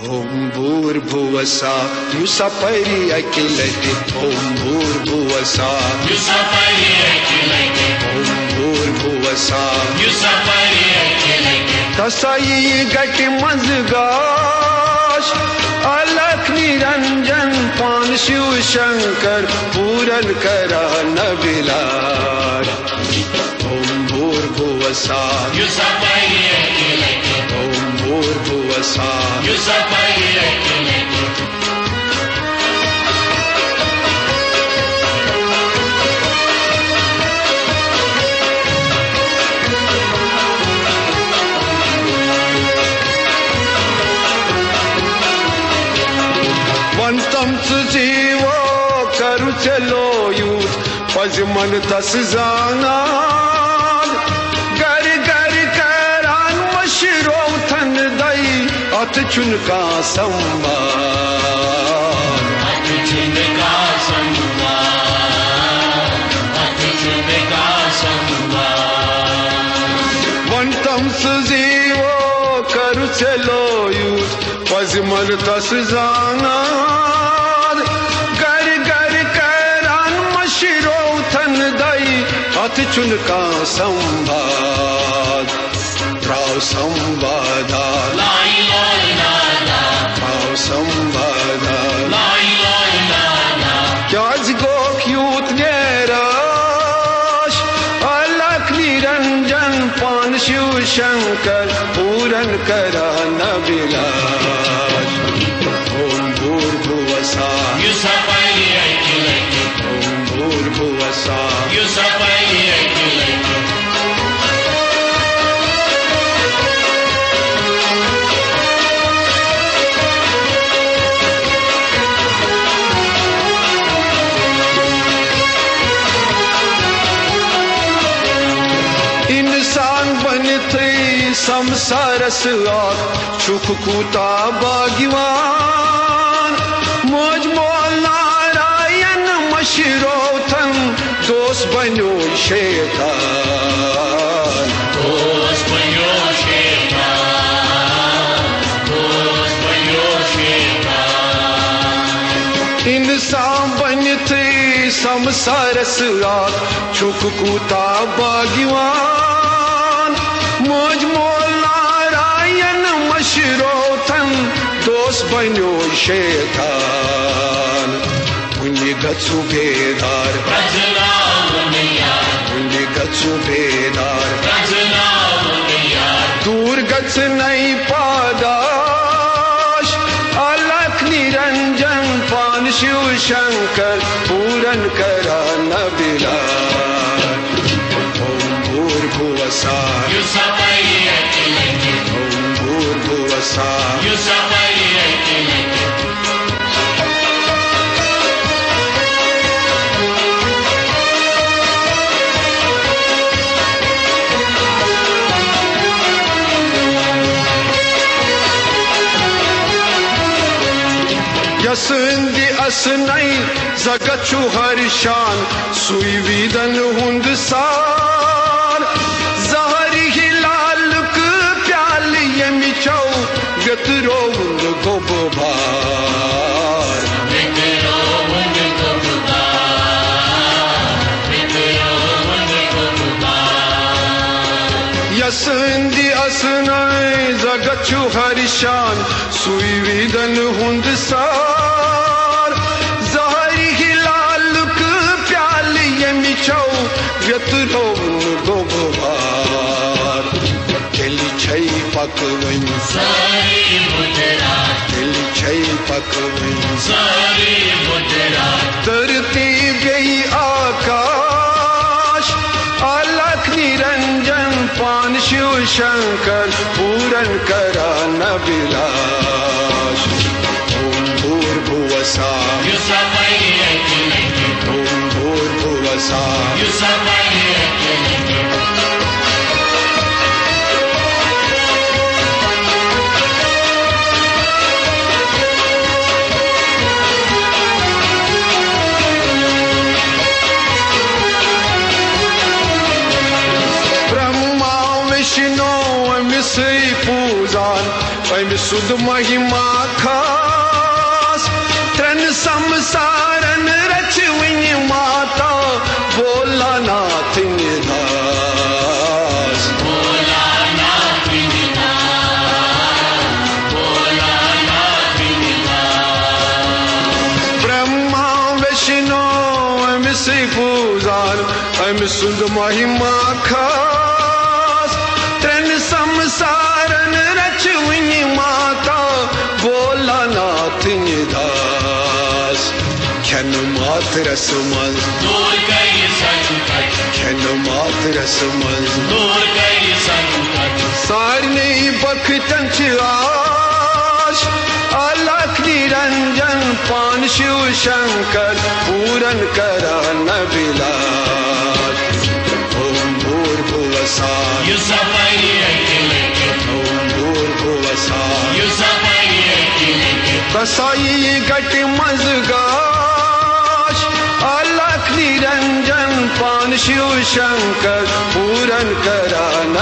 ओम भूर्भुवसा युसपरि अखिलति ओम भूर्भुवसा युसपरि अखिलति ओम भूर्भुवसा युसपरि अखिलति तसाई गति मजगाश अलख निरंजन पान शिव शंकर पूरन करा न बिलास ओम भूर्भुवसा युसपरि अखिलति ओम भूर्भुवसा युसपरि अखिलति वंतम जीवो करु चलो यूथ पजमन तस जाना गर गर करान मशरो थन दई अत चुनका संवाद अत चुनका संवाद अत चुनका संवाद वंतम जीवो करु चलो यूथ पजमन तस जाना गर गर करान मशरो थन दई अत चुनका संवाद राव संवादा लाई लाई लाला राव संवादा लाई लाई लाला क्या गोख यूत गैराश अलख निरंजन पान शिव शंकर पूरन करा न बिलास ओम भूर्भुवसा युसपरि अखिलति ओम भूर्भुवसा युसपरि अखिलति इंसान बनते संसारस सुख कूता बागिवान मौज मोल नारायण मशरो थन दोस्त बनो शैतान दोस्त बनो शैतान दोस्त बनो शैतान इंसान बनते संसारस सुख कूता बागिवान मौज मोल नारायण मशरो थन दोस्त बनो शैतान उन्हें गच्छु बेदार उन्हें गच्छु बेदार दूर गच्छ नहीं पादाश अलख निरंजन पान शिव शंकर पूरन करा न बिलास ओम भूर्भुवसा युसपरि अखिलति ओम भूर्भुवसा युसपरि अखिलति यसंदी असनई जगच्छु हर्षान सुई विदन हुंद सार जहरी हिलालुक प्याल यमिचौ व्यतरो हुंद गोबबार व्यतरो हुंद गोबबार व्यतरो हुंद गोबबार यसंदी असनई जगच्छु हर्षान सुई विदन हुंद सार व्यतरो गोबबार तेली छई पकवन सारी मुद्रा तेली छई पकवन सारी मुद्रा धरती गई आकाश अलख निरंजन पान शिव शंकर पूरन करा न बिलास ओम भूर्भुवसा युसपरि अखिलति ओम भूर्भुवसा युसपरि अखिलति ब्रह्मा विष्णु अमिस पूजान अमिस सुध महिमा खास त्रन संसारन रच विञ माता बोला नाथ दास ब्रह्मा विष्णु अमिस पूजार अमिस सुंद महिमा खास त्रन संसारन रच विञ माता बोला नाथ दास खन मात रस मल दूर कई संकट खन मात रस मल दूर कई संकट सारने बखतन आश अलख निरंजन पान शिव शंकर पूरन करा न बिलास ओम भूर्भुवस्सुः You ओम भूर्भुवस्सुः कसाई गट मजगाश अलख निरंजन पान शिव शंकर पूरन करा न